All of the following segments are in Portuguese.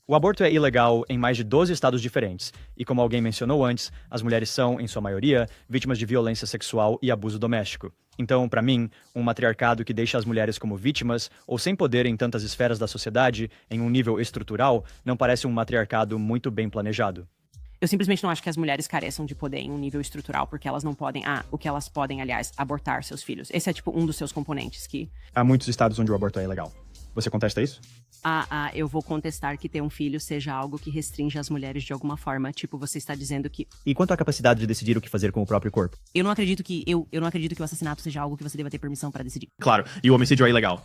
O aborto é ilegal em mais de 12 estados diferentes, e como alguém mencionou antes, as mulheres são, em sua maioria, vítimas de violência sexual e abuso doméstico. Então, para mim, um matriarcado que deixa as mulheres como vítimas ou sem poder em tantas esferas da sociedade, em um nível estrutural, não parece um matriarcado muito bem planejado. Eu simplesmente não acho que as mulheres careçam de poder em um nível estrutural, porque elas não podem. O que elas podem, aliás, abortar seus filhos. Esse é, tipo, um dos seus componentes que. Há muitos estados onde o aborto é ilegal. Você contesta isso? Eu vou contestar que ter um filho seja algo que restringe as mulheres de alguma forma. Tipo, você está dizendo que. E quanto à capacidade de decidir o que fazer com o próprio corpo? Eu não acredito que o assassinato seja algo que você deva ter permissão para decidir. Claro, e o homicídio é ilegal.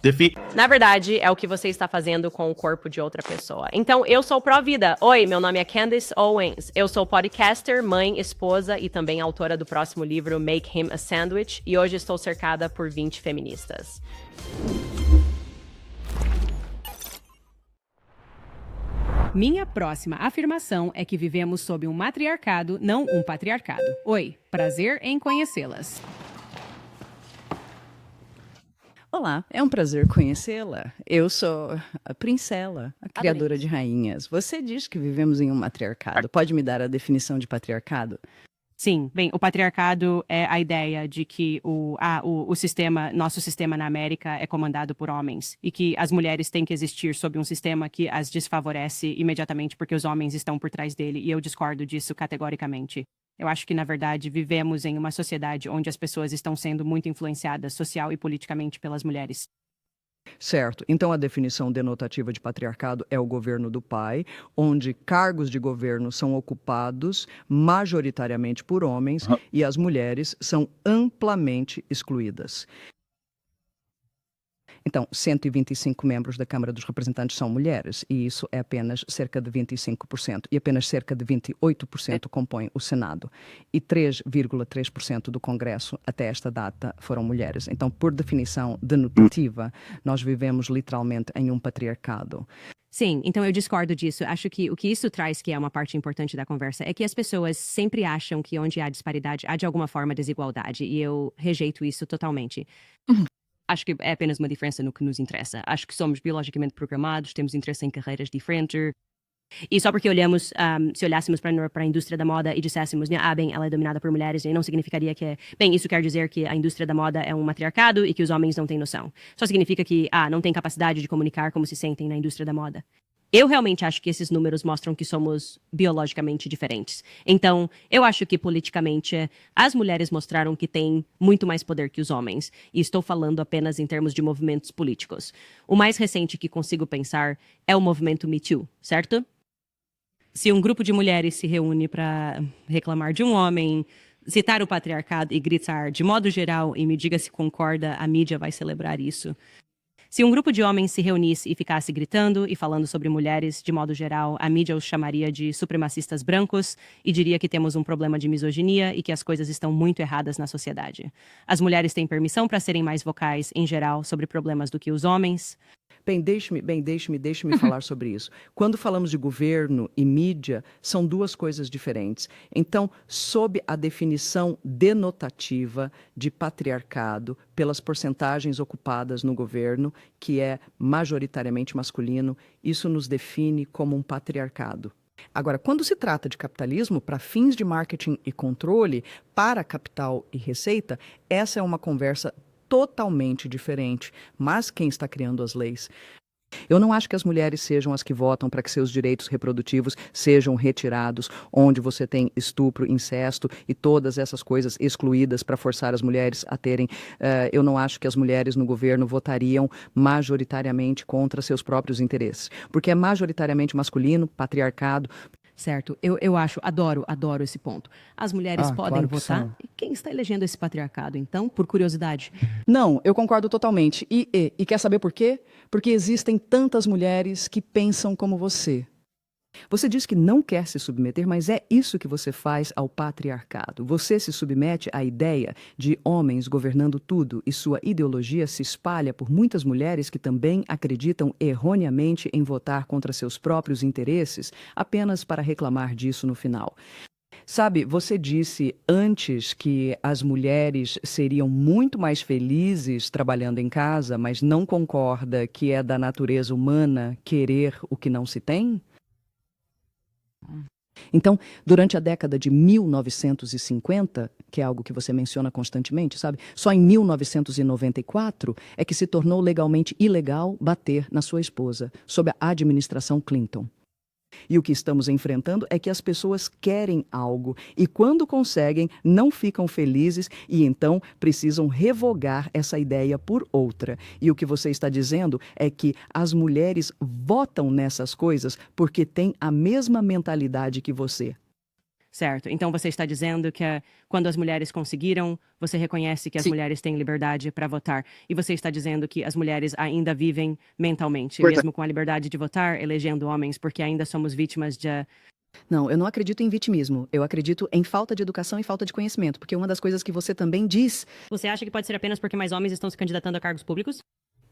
Na verdade, é o que você está fazendo com o corpo de outra pessoa. Então, eu sou pró-vida. Oi, meu nome é Candace Owens. Eu sou podcaster, mãe, esposa e também autora do próximo livro Make Him a Sandwich. E hoje estou cercada por 20 feministas. Minha próxima afirmação é que vivemos sob um matriarcado, não um patriarcado. Oi, prazer em conhecê-las. Olá, é um prazer conhecê-la. Eu sou a Princela, a criadora de rainhas. Você diz que vivemos em um matriarcado. Pode me dar a definição de patriarcado? Sim, bem, o patriarcado é a ideia de que nosso sistema na América é comandado por homens e que as mulheres têm que existir sob um sistema que as desfavorece imediatamente porque os homens estão por trás dele, e eu discordo disso categoricamente. Eu acho que, na verdade, vivemos em uma sociedade onde as pessoas estão sendo muito influenciadas social e politicamente pelas mulheres. Certo. Então, a definição denotativa de patriarcado é o governo do pai, onde cargos de governo são ocupados majoritariamente por homens e as mulheres são amplamente excluídas. Então, 125 membros da Câmara dos Representantes são mulheres, e isso é apenas cerca de 25%, e apenas cerca de 28% compõem o Senado. E 3,3% do Congresso, até esta data, foram mulheres. Então, por definição denotativa, nós vivemos literalmente em um patriarcado. Sim, então eu discordo disso. Acho que o que isso traz, que é uma parte importante da conversa, é que as pessoas sempre acham que onde há disparidade, há de alguma forma desigualdade, e eu rejeito isso totalmente. Acho que é apenas uma diferença no que nos interessa. Acho que somos biologicamente programados, temos interesse em carreiras diferentes. E só porque se olhássemos para a indústria da moda e disséssemos, bem, ela é dominada por mulheres, e não significaria que bem, isso quer dizer que a indústria da moda é um matriarcado e que os homens não têm noção. Só significa que, não têm capacidade de comunicar como se sentem na indústria da moda. Eu realmente acho que esses números mostram que somos biologicamente diferentes. Então, eu acho que politicamente as mulheres mostraram que têm muito mais poder que os homens. E estou falando apenas em termos de movimentos políticos. O mais recente que consigo pensar é o movimento Me Too, certo? Se um grupo de mulheres se reúne para reclamar de um homem, citar o patriarcado e gritar de modo geral e me diga se concorda, a mídia vai celebrar isso. Se um grupo de homens se reunisse e ficasse gritando e falando sobre mulheres, de modo geral, a mídia os chamaria de supremacistas brancos e diria que temos um problema de misoginia e que as coisas estão muito erradas na sociedade. As mulheres têm permissão para serem mais vocais, em geral, sobre problemas do que os homens. Bem, deixe-me falar sobre isso. Quando falamos de governo e mídia, são duas coisas diferentes. Então, sob a definição denotativa de patriarcado, pelas porcentagens ocupadas no governo, que é majoritariamente masculino, isso nos define como um patriarcado. Agora, quando se trata de capitalismo para fins de marketing e controle, para capital e receita, essa é uma conversa totalmente diferente, mas quem está criando as leis? Eu não acho que as mulheres sejam as que votam para que seus direitos reprodutivos sejam retirados, onde você tem estupro, incesto e todas essas coisas excluídas para forçar as mulheres a terem. Eu não acho que as mulheres no governo votariam majoritariamente contra seus próprios interesses, porque é majoritariamente masculino, patriarcado. Certo, eu adoro esse ponto. As mulheres podem votar? E quem está elegendo esse patriarcado, então, por curiosidade? Não, eu concordo totalmente. E quer saber por quê? Porque existem tantas mulheres que pensam como você. Você diz que não quer se submeter, mas é isso que você faz ao patriarcado. Você se submete à ideia de homens governando tudo e sua ideologia se espalha por muitas mulheres que também acreditam erroneamente em votar contra seus próprios interesses apenas para reclamar disso no final. Sabe, você disse antes que as mulheres seriam muito mais felizes trabalhando em casa, mas não concorda que é da natureza humana querer o que não se tem? Então, durante a década de 1950, que é algo que você menciona constantemente, sabe? Só em 1994 é que se tornou legalmente ilegal bater na sua esposa, sob a administração Clinton. E o que estamos enfrentando é que as pessoas querem algo e, quando conseguem, não ficam felizes e então precisam revogar essa ideia por outra. E o que você está dizendo é que as mulheres votam nessas coisas porque têm a mesma mentalidade que você. Certo. Então você está dizendo que quando as mulheres conseguiram, você reconhece que as Sim. mulheres têm liberdade para votar. E você está dizendo que as mulheres ainda vivem mentalmente, Pois é. mesmo com a liberdade de votar, elegendo homens, porque ainda somos vítimas de. Não, eu não acredito em vitimismo. Eu acredito em falta de educação e falta de conhecimento, porque uma das coisas que você também diz. Você acha que pode ser apenas porque mais homens estão se candidatando a cargos públicos?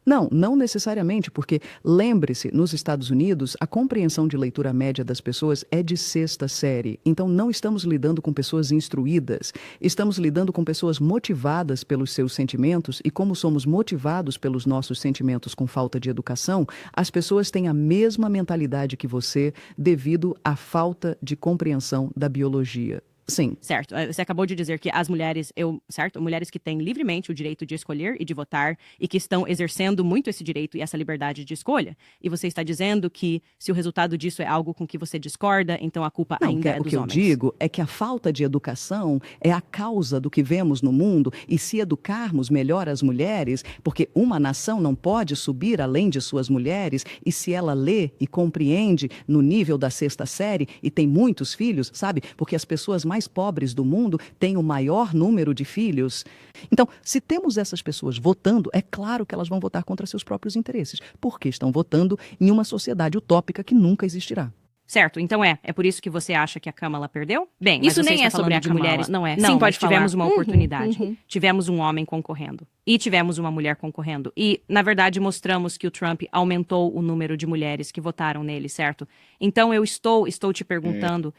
Não, não necessariamente, porque lembre-se, nos Estados Unidos, a compreensão de leitura média das pessoas é de 6ª série. Então não estamos lidando com pessoas instruídas, estamos lidando com pessoas motivadas pelos seus sentimentos e como somos motivados pelos nossos sentimentos com falta de educação, as pessoas têm a mesma mentalidade que você devido à falta de compreensão da biologia. Sim. Certo. Você acabou de dizer que as mulheres, certo? Mulheres que têm livremente o direito de escolher e de votar e que estão exercendo muito esse direito e essa liberdade de escolha. E você está dizendo que se o resultado disso é algo com que você discorda, então a culpa Não, ainda é o dos que eu homens. digo é que a falta de educação é a causa do que vemos no mundo e se educarmos melhor as mulheres, porque uma nação não pode subir além de suas mulheres e se ela lê e compreende no nível da 6ª série e tem muitos filhos, sabe? Porque as pessoas mais pobres do mundo têm o maior número de filhos. Então, se temos essas pessoas votando, é claro que elas vão votar contra seus próprios interesses, porque estão votando em uma sociedade utópica que nunca existirá. Certo, então é por isso que você acha que a Kamala perdeu? Bem, Isso mas você nem está é sobre falando a de Kamala, mulheres, não é? Não, Sim, pode mas tivemos falar. uma oportunidade. Tivemos um homem concorrendo e tivemos uma mulher concorrendo. E, na verdade, mostramos que o Trump aumentou o número de mulheres que votaram nele, certo? Então eu estou te perguntando,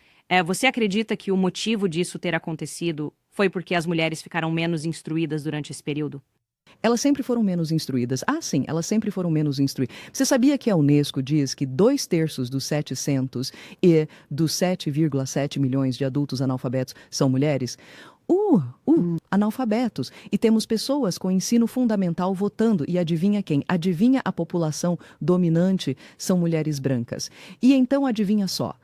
você acredita que o motivo disso ter acontecido foi porque as mulheres ficaram menos instruídas durante esse período? Elas sempre foram menos instruídas. Ah, sim, elas sempre foram menos instruídas. Você sabia que a Unesco diz que 2/3 dos 700 e dos 7,7 milhões de adultos analfabetos são mulheres? Analfabetos. E temos pessoas com ensino fundamental votando. E adivinha quem? Adivinha a população dominante são mulheres brancas. E então adivinha só.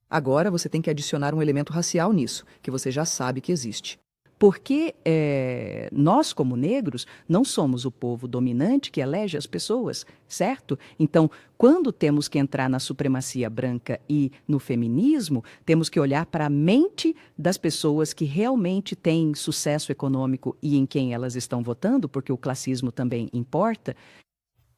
Agora você tem que adicionar um elemento racial nisso, que você já sabe que existe. Porque nós, como negros, não somos o povo dominante que elege as pessoas, certo? Então, quando temos que entrar na supremacia branca e no feminismo, temos que olhar para a mente das pessoas que realmente têm sucesso econômico e em quem elas estão votando, porque o classismo também importa.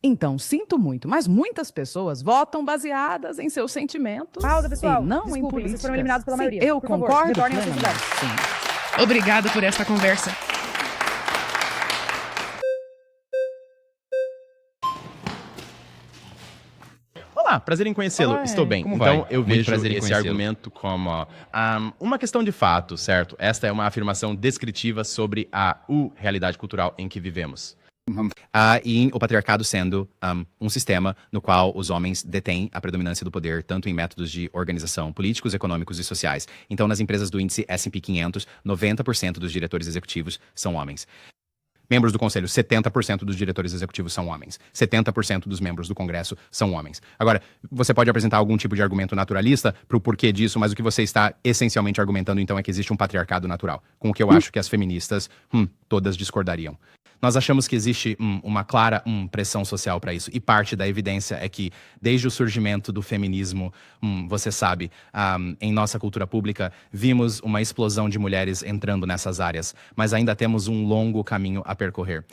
Então, sinto muito, mas muitas pessoas votam baseadas em seus sentimentos. Pausa, pessoal. E não em Desculpem, políticas. vocês foram eliminados pela Sim, maioria. eu Por favor, concordo retornem aos seus plenamente. lugares. Sim. Obrigada por esta conversa. Olá, prazer em conhecê-lo. Oi, Estou bem. como Então, vai? eu Muito vejo prazer em esse conhecê-lo. argumento como uma questão de fato, certo? Esta é uma afirmação descritiva sobre a realidade cultural em que vivemos. E o patriarcado sendo um sistema no qual os homens detêm a predominância do poder, tanto em métodos de organização políticos, econômicos e sociais. Então, nas empresas do índice S&P 500, 90% dos diretores executivos são homens. Membros do conselho, 70% dos diretores executivos são homens. 70% dos membros do Congresso são homens. Agora, você pode apresentar algum tipo de argumento naturalista para o porquê disso, mas o que você está essencialmente argumentando, então, é que existe um patriarcado natural, com o que eu acho que as feministas, todas discordariam. Nós achamos que existe uma clara pressão social para isso. E parte da evidência é que, desde o surgimento do feminismo, você sabe, em nossa cultura pública, vimos uma explosão de mulheres entrando nessas áreas. Mas ainda temos um longo caminho a percorrer.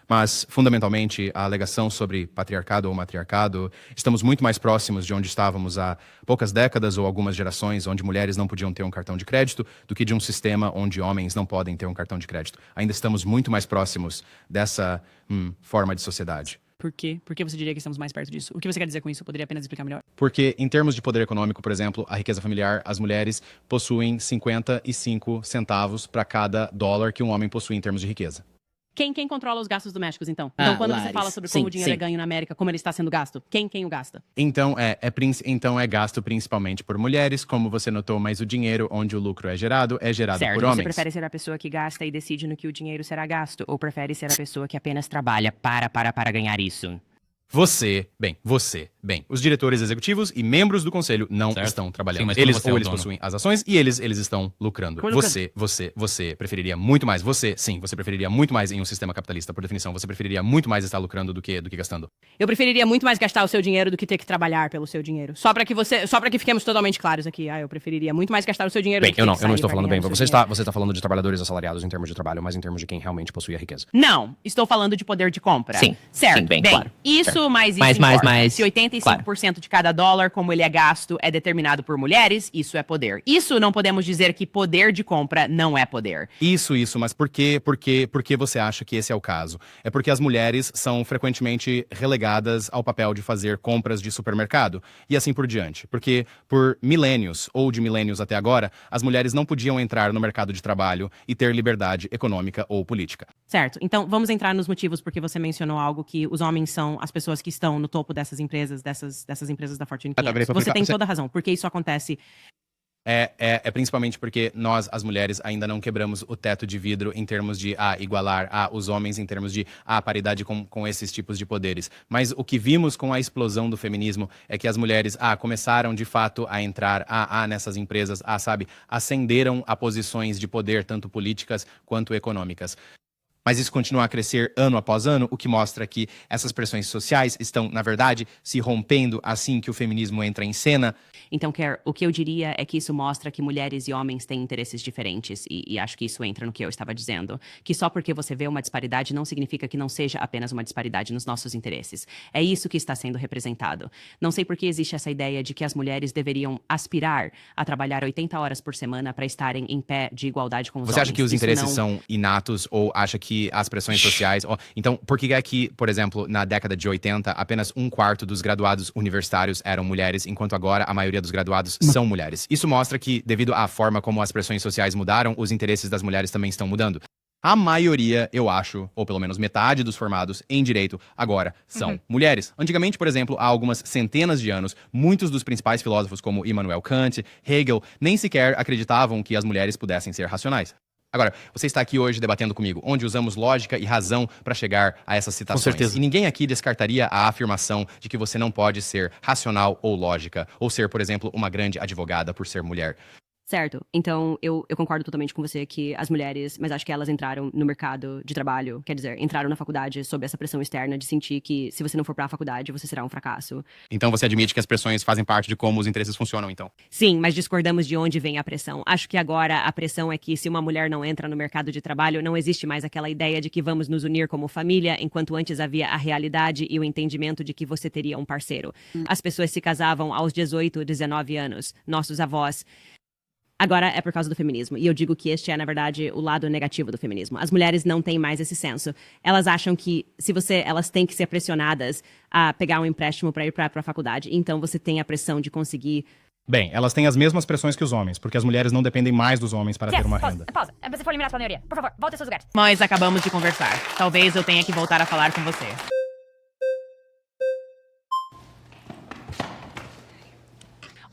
Mas, fundamentalmente, a alegação sobre patriarcado ou matriarcado, estamos muito mais próximos de onde estávamos há poucas décadas ou algumas gerações, onde mulheres não podiam ter um cartão de crédito, do que de um sistema onde homens não podem ter um cartão de crédito. Ainda estamos muito mais próximos dessa forma de sociedade. Por quê? Por que você diria que estamos mais perto disso? O que você quer dizer com isso? Poderia apenas explicar melhor? Porque, em termos de poder econômico, por exemplo, a riqueza familiar, as mulheres possuem 55 centavos para cada dólar que um homem possui em termos de riqueza. Quem controla os gastos domésticos, então? Então, quando você Lares. fala sobre como Sim, o dinheiro sim. é ganho na América, como ele está sendo gasto, quem o gasta? Então é gasto principalmente por mulheres, como você notou, mas o dinheiro onde o lucro é gerado Certo, por você homens. prefere ser a pessoa que gasta e decide no que o dinheiro será gasto? Ou prefere ser a pessoa que apenas trabalha para ganhar isso? Você, os diretores executivos e membros do conselho não Certo. estão trabalhando. Sim, mas quando Eles você é o eles dono? possuem as ações e eles estão lucrando. Como Você preferiria muito mais. Você preferiria muito mais em um sistema capitalista, por definição. Você preferiria muito mais estar lucrando do que gastando. Eu preferiria muito mais gastar o seu dinheiro do que ter que trabalhar pelo seu dinheiro. Só pra que fiquemos totalmente claros aqui. Eu preferiria muito mais gastar o seu dinheiro Bem, do que eu ter não, que eu não sair estou pra falando bem. ganhar o Você seu dinheiro. está falando de trabalhadores assalariados em termos de trabalho, mas em termos de quem realmente possui a riqueza. Não, estou falando de poder de compra. Sim, Certo, sim, bem, bem, claro. isso Certo. mais isso Mais, importa. Se 85% de cada dólar, como ele é gasto, é determinado por mulheres, isso é poder. Isso não podemos dizer que poder de compra não é poder. Isso, mas por que você acha que esse é o caso? É porque as mulheres são frequentemente relegadas ao papel de fazer compras de supermercado e assim por diante. Porque por milênios, ou de milênios até agora, as mulheres não podiam entrar no mercado de trabalho e ter liberdade econômica ou política. Certo, então vamos entrar nos motivos, porque você mencionou algo que os homens são as pessoas que estão no topo dessas empresas, dessas empresas da Fortune 500. Você tem toda a razão, porque isso acontece. É principalmente porque nós, as mulheres, ainda não quebramos o teto de vidro em termos de igualar os homens, em termos de paridade com esses tipos de poderes. Mas o que vimos com a explosão do feminismo é que as mulheres começaram de fato a entrar nessas empresas, ascenderam a posições de poder, tanto políticas quanto econômicas. Mas isso continua a crescer ano após ano, o que mostra que essas pressões sociais estão, na verdade, se rompendo assim que o feminismo entra em cena. Então, Kerr, o que eu diria é que isso mostra que mulheres e homens têm interesses diferentes, e acho que isso entra no que eu estava dizendo. Que só porque você vê uma disparidade não significa que não seja apenas uma disparidade nos nossos interesses. É isso que está sendo representado. Não sei por que existe essa ideia de que as mulheres deveriam aspirar a trabalhar 80 horas por semana para estarem em pé de igualdade com os homens. Você acha que os Isso interesses não... são inatos ou acha que as pressões sociais... Então, por que é que, por exemplo, na década de 80, apenas 1/4 dos graduados universitários eram mulheres, enquanto agora a maioria dos graduados são mulheres? Isso mostra que, devido à forma como as pressões sociais mudaram, os interesses das mulheres também estão mudando. A maioria, eu acho, ou pelo menos metade dos formados em direito agora são mulheres. Antigamente, por exemplo, há algumas centenas de anos, muitos dos principais filósofos como Immanuel Kant, Hegel, nem sequer acreditavam que as mulheres pudessem ser racionais. Agora, você está aqui hoje debatendo comigo, onde usamos lógica e razão para chegar a essas citações. Com certeza. E ninguém aqui descartaria a afirmação de que você não pode ser racional ou lógica, ou ser, por exemplo, uma grande advogada por ser mulher. Certo. Então, eu concordo totalmente com você que as mulheres, mas acho que elas entraram no mercado de trabalho, quer dizer, entraram na faculdade sob essa pressão externa de sentir que se você não for pra faculdade, você será um fracasso. Então você admite que as pressões fazem parte de como os interesses funcionam, então? Sim, mas discordamos de onde vem a pressão. Acho que agora a pressão é que se uma mulher não entra no mercado de trabalho, não existe mais aquela ideia de que vamos nos unir como família, enquanto antes havia a realidade e o entendimento de que você teria um parceiro. As pessoas se casavam aos 18, 19 anos. Nossos avós... Agora é por causa do feminismo. E eu digo que este é, na verdade, o lado negativo do feminismo. As mulheres não têm mais esse senso. Elas acham que elas têm que ser pressionadas a pegar um empréstimo para ir para a faculdade. Então você tem a pressão de conseguir... Bem, elas têm as mesmas pressões que os homens, porque as mulheres não dependem mais dos homens para ter uma renda. Pausa. Você foi eliminado pela maioria. Por favor, volte aos seus lugares. Nós acabamos de conversar. Talvez eu tenha que voltar a falar com você.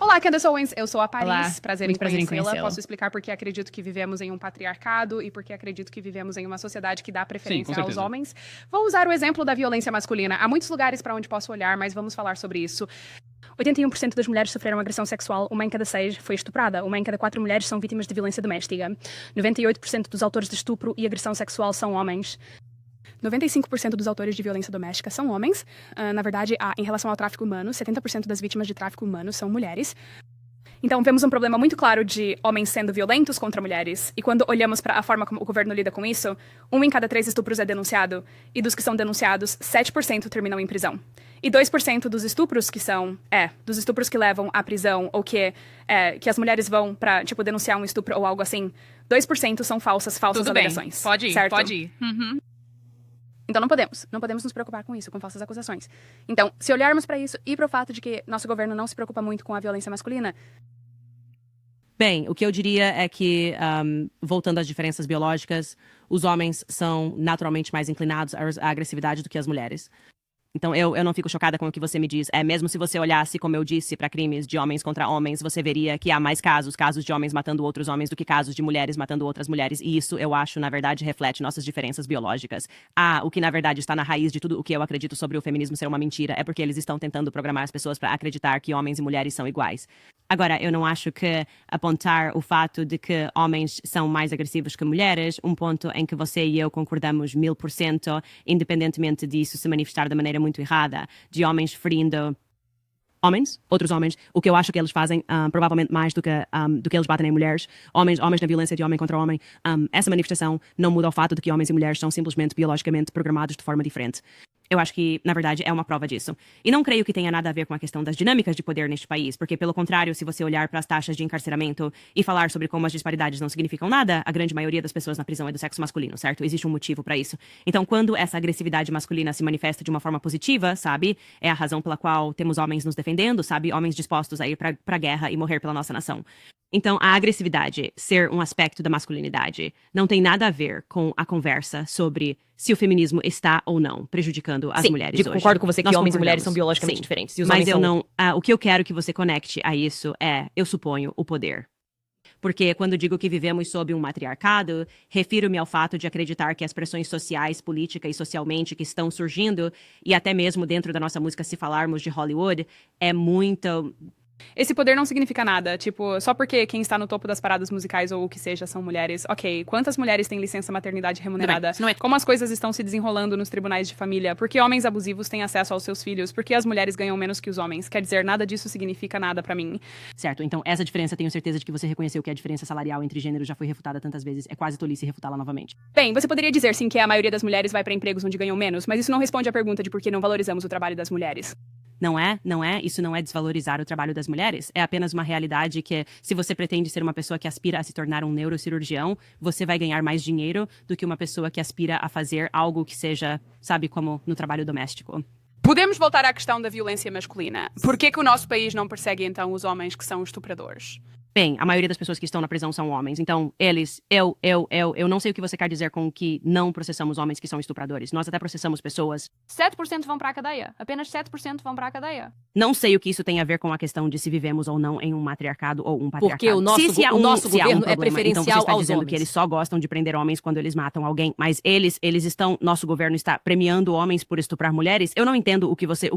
Olá, Candace Owens, eu sou a Paris, Olá, prazer muito em prazer em conhecê-la. conhecê-la. Posso explicar por que acredito que vivemos em um patriarcado e por que acredito que vivemos em uma sociedade que dá preferência com aos certeza. homens. Vou usar o exemplo da violência masculina. Há muitos lugares para onde posso olhar, mas vamos falar sobre isso. 81% das mulheres sofreram agressão sexual, 1 em cada 6 foi estuprada, 1 em cada 4 mulheres são vítimas de violência doméstica. 98% dos autores de estupro e agressão sexual são homens. 95% dos autores de violência doméstica são homens. Na verdade, em relação ao tráfico humano, 70% das vítimas de tráfico humano são mulheres. Então, vemos um problema muito claro de homens sendo violentos contra mulheres. E quando olhamos para a forma como o governo lida com isso, 1 em cada 3 estupros é denunciado. E dos que são denunciados, 7% terminam em prisão. E 2% dos estupros dos estupros que levam à prisão ou que as mulheres vão para, denunciar um estupro ou algo assim, 2% são falsas Tudo bem, alegações. pode ir, certo? pode ir. Uhum. Então não podemos nos preocupar com isso, com falsas acusações. Então, se olharmos para isso e para o fato de que nosso governo não se preocupa muito com a violência masculina, Bem, o que eu diria é que, voltando às diferenças biológicas, os homens são naturalmente mais inclinados à agressividade do que as mulheres. Então, eu não fico chocada com o que você me diz. Mesmo se você olhasse, como eu disse, para crimes de homens contra homens, você veria que há mais casos de homens matando outros homens do que casos de mulheres matando outras mulheres. E isso, eu acho, na verdade, reflete nossas diferenças biológicas. O que, na verdade, está na raiz de tudo o que eu acredito sobre o feminismo ser uma mentira é porque eles estão tentando programar as pessoas para acreditar que homens e mulheres são iguais. Agora, eu não acho que apontar o fato de que homens são mais agressivos que mulheres, um ponto em que você e eu concordamos 1000%, independentemente disso se manifestar da maneira muito errada, de homens ferindo homens, outros homens, o que eu acho que eles fazem, provavelmente mais do que eles batem em mulheres, homens na violência de homem contra homem, essa manifestação não muda o fato de que homens e mulheres são simplesmente biologicamente programados de forma diferente. Eu acho que, na verdade, é uma prova disso. E não creio que tenha nada a ver com a questão das dinâmicas de poder neste país, porque, pelo contrário, se você olhar para as taxas de encarceramento e falar sobre como as disparidades não significam nada, a grande maioria das pessoas na prisão é do sexo masculino, certo? Existe um motivo para isso. Então, quando essa agressividade masculina se manifesta de uma forma positiva, sabe? É a razão pela qual temos homens nos defendendo, sabe? Homens dispostos a ir para a guerra e morrer pela nossa nação. Então, a agressividade ser um aspecto da masculinidade não tem nada a ver com a conversa sobre se o feminismo está ou não prejudicando as mulheres hoje. Concordo com você que Nós homens e mulheres são concordamos. biologicamente Sim. diferentes. E os Mas homens eu são... não... o que eu quero que você conecte a isso é, eu suponho, o poder. Porque quando digo que vivemos sob um matriarcado, refiro-me ao fato de acreditar que as pressões sociais, política e socialmente que estão surgindo, e até mesmo dentro da nossa música, se falarmos de Hollywood, é muito... Esse poder não significa nada. Tipo, só porque quem está no topo das paradas musicais ou o que seja são mulheres. Ok, quantas mulheres têm licença maternidade remunerada? Como as coisas estão se desenrolando nos tribunais de família? Por que homens abusivos têm acesso aos seus filhos? Por que as mulheres ganham menos que os homens? Quer dizer, nada disso significa nada pra mim. Certo, então essa diferença, tenho certeza de que você reconheceu que a diferença salarial entre gêneros já foi refutada tantas vezes. É quase tolice refutá-la novamente. Bem, você poderia dizer sim que a maioria das mulheres vai pra empregos onde ganham menos, mas isso não responde à pergunta de por que não valorizamos o trabalho das mulheres. Não é? Isso não é desvalorizar o trabalho das mulheres. É apenas uma realidade que, se você pretende ser uma pessoa que aspira a se tornar um neurocirurgião, você vai ganhar mais dinheiro do que uma pessoa que aspira a fazer algo que seja, sabe, como no trabalho doméstico. Podemos voltar à questão da violência masculina. Por que o nosso país não persegue, então, os homens que são estupradores? Bem, a maioria das pessoas que estão na prisão são homens. Então, eu não sei o que você quer dizer com que não processamos homens que são estupradores. Nós até processamos pessoas. 7% vão pra cadeia. Apenas 7% vão pra cadeia. Não sei o que isso tem a ver com a questão de se vivemos ou não em um matriarcado ou um patriarcado. Porque o nosso governo é preferencial então você está aos dizendo homens. que eles só gostam de prender homens quando eles matam alguém, mas nosso governo está premiando homens por estuprar mulheres? Eu não entendo o que você...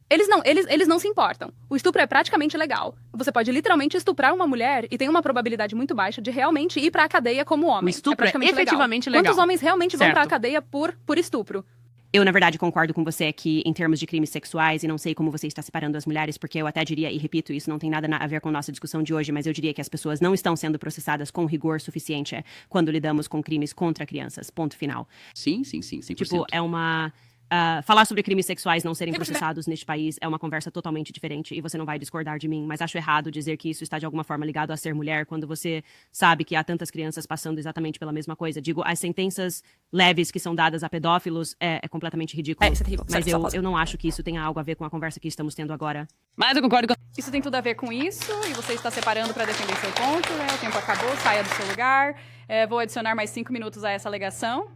Eles não se importam. O estupro é praticamente legal. Você pode literalmente estuprar uma mulher e tem uma probabilidade muito baixa de realmente ir pra cadeia como homem. O estupro é praticamente efetivamente legal. Quantos homens realmente vão Certo. pra cadeia por estupro? Eu, na verdade, concordo com você que, em termos de crimes sexuais, e não sei como você está separando as mulheres, porque eu até diria, e repito, isso não tem nada a ver com a nossa discussão de hoje, mas eu diria que as pessoas não estão sendo processadas com rigor suficiente quando lidamos com crimes contra crianças. Ponto final. Sim, 100%. Tipo, é uma... falar sobre crimes sexuais não serem processados neste país é uma conversa totalmente diferente e você não vai discordar de mim, mas acho errado dizer que isso está de alguma forma ligado a ser mulher quando você sabe que há tantas crianças passando exatamente pela mesma coisa. Digo, as sentenças leves que são dadas a pedófilos é completamente ridículo. Isso é terrível. Mas eu não acho que isso tenha algo a ver com a conversa que estamos tendo agora. Mas eu concordo com... Isso tem tudo a ver com isso, e você está separando pra defender seu ponto, né? O tempo acabou, saia do seu lugar. Vou adicionar mais 5 minutos a essa alegação.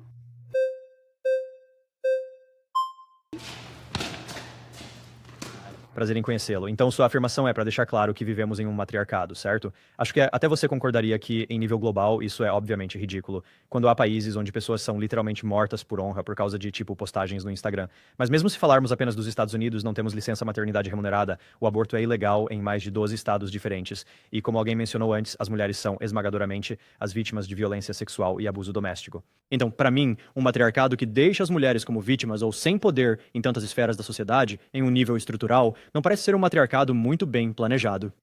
Prazer em conhecê-lo. Então, sua afirmação é para deixar claro que vivemos em um matriarcado, certo? Acho que até você concordaria que, em nível global, isso é obviamente ridículo, quando há países onde pessoas são literalmente mortas por honra por causa de, tipo, postagens no Instagram. Mas mesmo se falarmos apenas dos Estados Unidos, não temos licença maternidade remunerada, o aborto é ilegal em mais de 12 estados diferentes. E, como alguém mencionou antes, as mulheres são, esmagadoramente, as vítimas de violência sexual e abuso doméstico. Então, para mim, um matriarcado que deixa as mulheres como vítimas ou sem poder em tantas esferas da sociedade, em um nível estrutural, não parece ser um matriarcado muito bem planejado.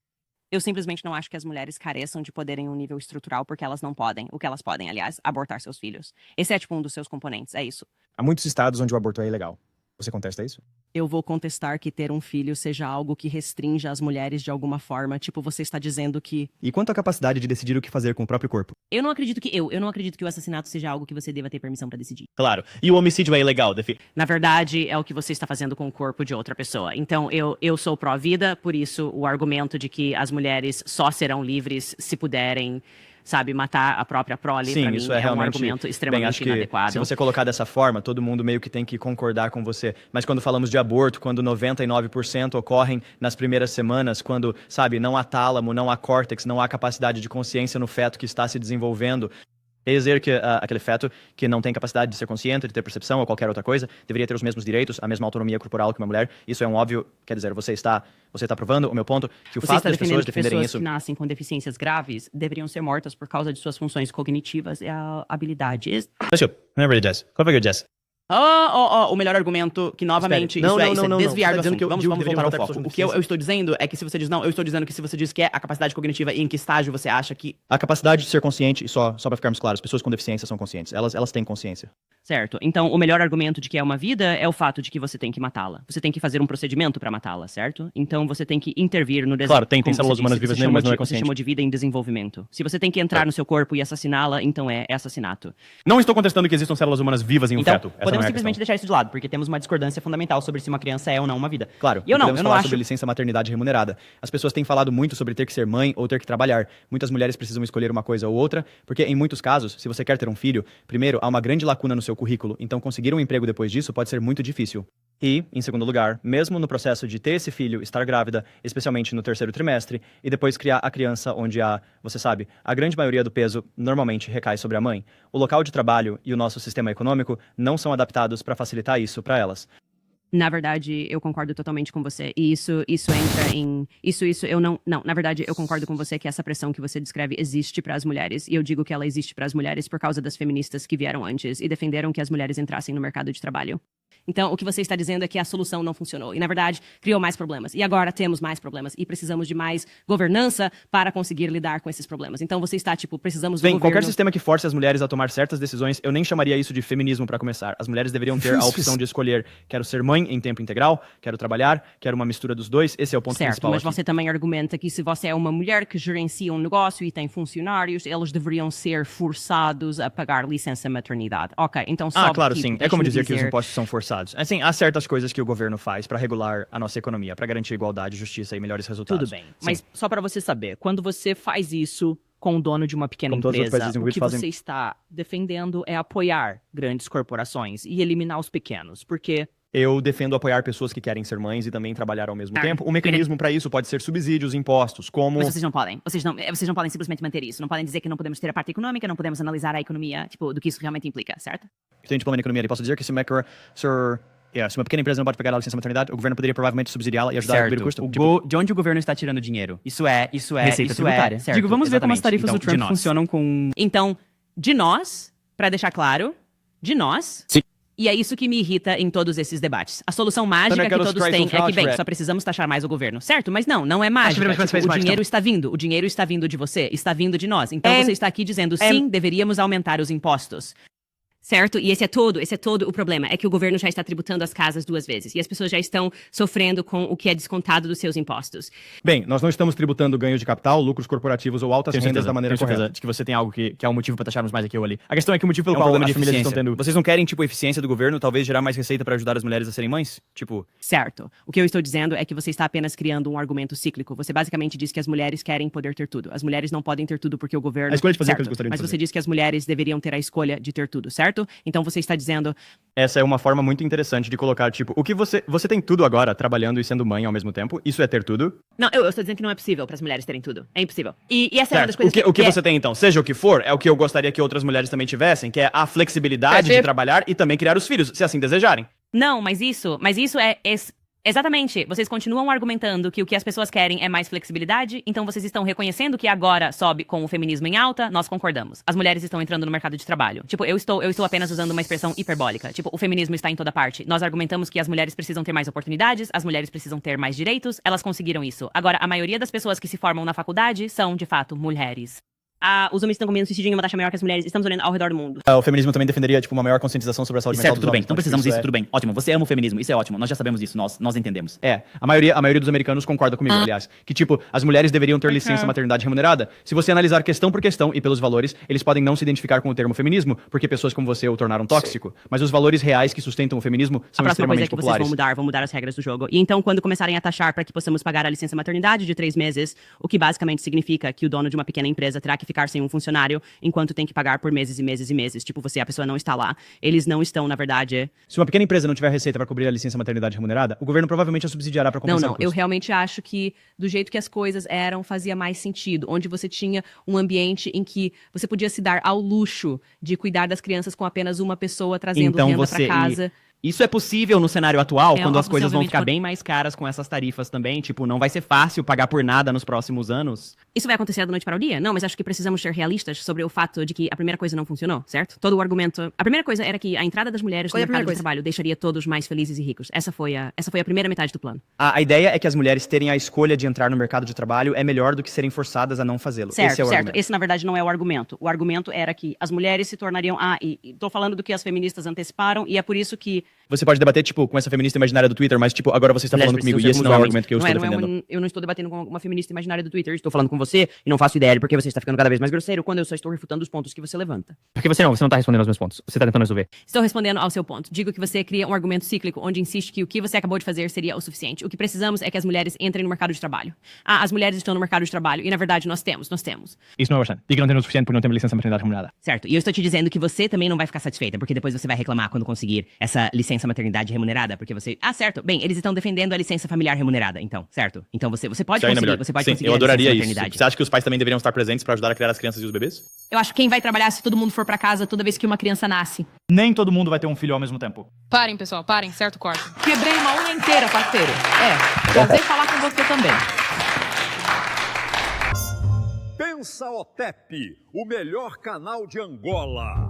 Eu simplesmente não acho que as mulheres careçam de poder em um nível estrutural porque elas não podem. O que elas podem, aliás, abortar seus filhos. Esse é, tipo, um dos seus componentes, é isso. Há muitos estados onde o aborto é ilegal. Você contesta isso? eu vou contestar que ter um filho seja algo que restrinja as mulheres de alguma forma. Tipo, você está dizendo que... E quanto à capacidade de decidir o que fazer com o próprio corpo? Eu não acredito que o assassinato seja algo que você deva ter permissão pra decidir. Claro. E o homicídio é ilegal, Na verdade, é o que você está fazendo com o corpo de outra pessoa. Então, eu sou pró-vida, por isso o argumento de que as mulheres só serão livres se puderem, sabe, matar a própria prole, Sim, pra mim isso é um realmente argumento bem, extremamente acho que inadequado. se você colocar dessa forma, todo mundo meio que tem que concordar com você. Mas quando falamos de aborto, quando 99% ocorrem nas primeiras semanas, quando, sabe, não há tálamo, não há córtex, não há capacidade de consciência no feto que está se desenvolvendo, quer dizer que aquele feto que não tem capacidade de ser consciente, de ter percepção ou qualquer outra coisa, deveria ter os mesmos direitos, a mesma autonomia corporal que uma mulher. Isso é um óbvio, quer dizer, você está provando o meu ponto, que o Você fato está das pessoas defenderem pessoas isso... que nascem com deficiências graves deveriam ser mortas por causa de suas funções cognitivas e habilidades. Remember the Jess. Qual foi o Jess? O melhor argumento, que novamente, Espere. isso é desviar do assunto. Vamos deveria voltar ao matar foco. pessoas com O que eu estou dizendo é que se você diz não, eu estou dizendo que se você diz que é a capacidade cognitiva e em que estágio você acha que... A capacidade de ser consciente, e só para ficarmos claros, pessoas com deficiência são conscientes, elas têm consciência. Certo. Então, o melhor argumento de que é uma vida é o fato de que você tem que matá-la. Você tem que fazer um procedimento pra matá-la, certo? Então, você tem que intervir no desenvolvimento. Claro, tem células humanas vivas nele, mas não é Você consciente. chamou de vida em desenvolvimento. Se você tem que entrar no seu corpo e assassiná-la, então é assassinato. Não estou contestando que existam células humanas vivas em um Então, feto. Essa podemos não é a simplesmente questão. deixar isso de lado, porque temos uma discordância fundamental sobre se uma criança é ou não uma vida. Claro, E eu podemos não falar acho... sobre licença maternidade remunerada. As pessoas têm falado muito sobre ter que ser mãe ou ter que trabalhar. Muitas mulheres precisam escolher uma coisa ou outra, porque em muitos casos, se você quer ter um filho, primeiro, há uma grande lacuna no seu currículo, então conseguir um emprego depois disso pode ser muito difícil. E, em segundo lugar, mesmo no processo de ter esse filho, estar grávida, especialmente no terceiro trimestre, e depois criar a criança onde você sabe, a grande maioria do peso normalmente recai sobre a mãe. O local de trabalho e o nosso sistema econômico não são adaptados para facilitar isso para elas. Na verdade, eu concordo totalmente com você. E isso entra em... eu não... Não, na verdade, eu concordo com você que essa pressão que você descreve existe para as mulheres. E eu digo que ela existe para as mulheres por causa das feministas que vieram antes e defenderam que as mulheres entrassem no mercado de trabalho. Então, o que você está dizendo é que a solução não funcionou. E, na verdade, criou mais problemas. E agora temos mais problemas. E precisamos de mais governança para conseguir lidar com esses problemas. Então, você está, precisamos do Bem, governo... qualquer sistema que force as mulheres a tomar certas decisões, eu nem chamaria isso de feminismo para começar. As mulheres deveriam ter a opção de escolher, quero ser mãe em tempo integral, quero trabalhar, quero uma mistura dos dois. Esse é o ponto Certo, principal mas aqui. você também argumenta que se você é uma mulher que gerencia um negócio e tem funcionários, eles deveriam ser forçados a pagar licença maternidade. Ok, então só... Claro, sim. É como deixa-me dizer que os impostos são forçados. Assim, há certas coisas que o governo faz para regular a nossa economia, para garantir igualdade, justiça e melhores resultados. Tudo bem, Sim. Mas só para você saber, quando você faz isso com o dono de uma pequena Como todos os empresa, países o desenvolvidos que fazem- você está defendendo é apoiar grandes corporações e eliminar os pequenos, porque... Eu defendo apoiar pessoas que querem ser mães e também trabalhar ao mesmo tempo. O mecanismo para isso pode ser subsídios, impostos, como... Mas vocês não podem. Vocês não podem simplesmente manter isso. Não podem dizer que não podemos ter a parte econômica, não podemos analisar a economia, do que isso realmente implica, certo? Tenho diploma em economia e posso dizer que se uma pequena empresa não pode pegar a licença maternidade, o governo poderia provavelmente subsidiá-la e ajudar a cobrir o custo. De onde o governo está tirando dinheiro? Isso é Receita tributária. certo, Digo, vamos ver como as exatamente. tarifas Então, do Trump de nós. funcionam com... Então, de nós, pra deixar claro, de nós... Sim. E é isso que me irrita em todos esses debates. A solução mágica que todos têm é que, bem, só precisamos taxar mais o governo. Certo? Mas não é mágica. O dinheiro está vindo. O dinheiro está vindo de você. Está vindo de nós. Então você está aqui dizendo, sim, deveríamos aumentar os impostos. Certo? E esse é todo o problema. É que o governo já está tributando as casas 2 vezes. E as pessoas já estão sofrendo com o que é descontado dos seus impostos. Bem, nós não estamos tributando ganho de capital, lucros corporativos ou altas rendas da maneira Tenho certeza correta. de que você tem algo que é um motivo pra taxarmos mais aqui ou ali. A questão é que o motivo pelo É um qual problema as de famílias estão eficiência. tendo... Vocês não querem, eficiência do governo, talvez gerar mais receita para ajudar as mulheres a serem mães? Certo. O que eu estou dizendo é que você está apenas criando um argumento cíclico. Você basicamente diz que as mulheres querem poder ter tudo. As mulheres não podem ter tudo porque o governo... A escolha de fazer o que certo. eles gostariam de Mas fazer. você diz que as mulheres deveriam ter a escolha de ter tudo, certo? Então você está dizendo... Essa é uma forma muito interessante de colocar, o que você tem tudo agora, trabalhando e sendo mãe ao mesmo tempo, isso é ter tudo? Não, eu estou dizendo que não é possível para as mulheres terem tudo. É impossível. E essa é uma das Certo. coisas O que você tem então, seja o que for, é o que eu gostaria que outras mulheres também tivessem, que é a flexibilidade de trabalhar e também criar os filhos, se assim desejarem. Não, mas isso é... Exatamente. Vocês continuam argumentando que o que as pessoas querem é mais flexibilidade, então vocês estão reconhecendo que agora sobe com o feminismo em alta, nós concordamos. As mulheres estão entrando no mercado de trabalho. Eu estou apenas usando uma expressão hiperbólica. O feminismo está em toda parte. Nós argumentamos que as mulheres precisam ter mais oportunidades, as mulheres precisam ter mais direitos, elas conseguiram isso. Agora, a maioria das pessoas que se formam na faculdade são, de fato, mulheres. Os homens estão cometendo suicídio em uma taxa maior que as mulheres. Estamos olhando ao redor do mundo. O feminismo também defenderia, tipo, uma maior conscientização sobre a saúde mental Certo, dos tudo bem. homens. Não precisamos Isso disso, tudo bem. Ótimo. Você ama o feminismo. Isso é ótimo. Nós já sabemos isso. Nós entendemos. A maioria dos americanos concorda comigo, aliás. Que, tipo, as mulheres deveriam ter licença maternidade remunerada. Se você analisar questão por questão e pelos valores, eles podem não se identificar com o termo feminismo, porque pessoas como você o tornaram tóxico. Mas os valores reais que sustentam o feminismo são A próxima coisa extremamente é que populares. vocês vão mudar as regras do jogo. E então, quando começarem a taxar para que possamos pagar a licença maternidade de 3 meses, o que basicamente significa que o dono de uma pequena empresa terá que ficar sem um funcionário, enquanto tem que pagar por meses e meses e meses. Tipo, a pessoa não está lá. Eles não estão, na verdade... Se uma pequena empresa não tiver receita para cobrir a licença maternidade remunerada, o governo provavelmente a subsidiará para compensar o custo. Eu realmente acho que do jeito que as coisas eram, fazia mais sentido. Onde você tinha um ambiente em que você podia se dar ao luxo de cuidar das crianças com apenas uma pessoa trazendo Então renda você... para casa. Isso é possível no cenário atual, quando as coisas vão obviamente ficar bem mais caras com essas tarifas também. Tipo, não vai ser fácil pagar por nada nos próximos anos. Isso vai acontecer da noite para o dia? Não, mas acho que precisamos ser realistas sobre o fato de que a primeira coisa não funcionou, certo? Todo o argumento... A primeira coisa era que a entrada das mulheres no mercado de trabalho deixaria todos mais felizes e ricos. Essa foi a primeira metade do plano. A ideia é que as mulheres terem a escolha de entrar no mercado de trabalho é melhor do que serem forçadas a não fazê-lo. Certo, Esse é o certo. argumento. Esse, na verdade, não é o argumento. O argumento era que as mulheres se tornariam... e tô falando do que as feministas anteciparam, e é por isso que... Você pode debater, tipo, com essa feminista imaginária do Twitter, mas, tipo, agora você está falando comigo, e esse não é o argumento que eu estou defendendo. Eu não estou debatendo com uma feminista imaginária do Twitter, estou falando com você e não faço ideia de porque você está ficando cada vez mais grosseiro quando eu só estou refutando os pontos que você levanta. Porque você não tá respondendo aos meus pontos. Você tá tentando resolver. Estou respondendo ao seu ponto. Digo que você cria um argumento cíclico onde insiste que o que você acabou de fazer seria o suficiente. O que precisamos é que as mulheres entrem no mercado de trabalho. As mulheres estão no mercado de trabalho e, na verdade, nós temos. Isso não é bastante. Diga que não tem o suficiente por não ter licença maternidade remunerada. Certo, e eu estou te dizendo que você também não vai ficar satisfeita, porque depois você vai reclamar quando conseguir essa licença maternidade remunerada, porque você... certo. Bem, eles estão defendendo a licença familiar remunerada, então, certo? Então você pode conseguir, você pode Sim, conseguir eu a adoraria licença isso. maternidade. Você acha que os pais também deveriam estar presentes para ajudar a criar as crianças e os bebês? Eu acho que quem vai trabalhar se todo mundo for pra casa toda vez que uma criança nasce? Nem todo mundo vai ter um filho ao mesmo tempo. Parem, pessoal, parem, certo, corte. Quebrei uma unha inteira, parceiro. Prazer falar com você também. Pensa OTEP, o melhor canal de Angola.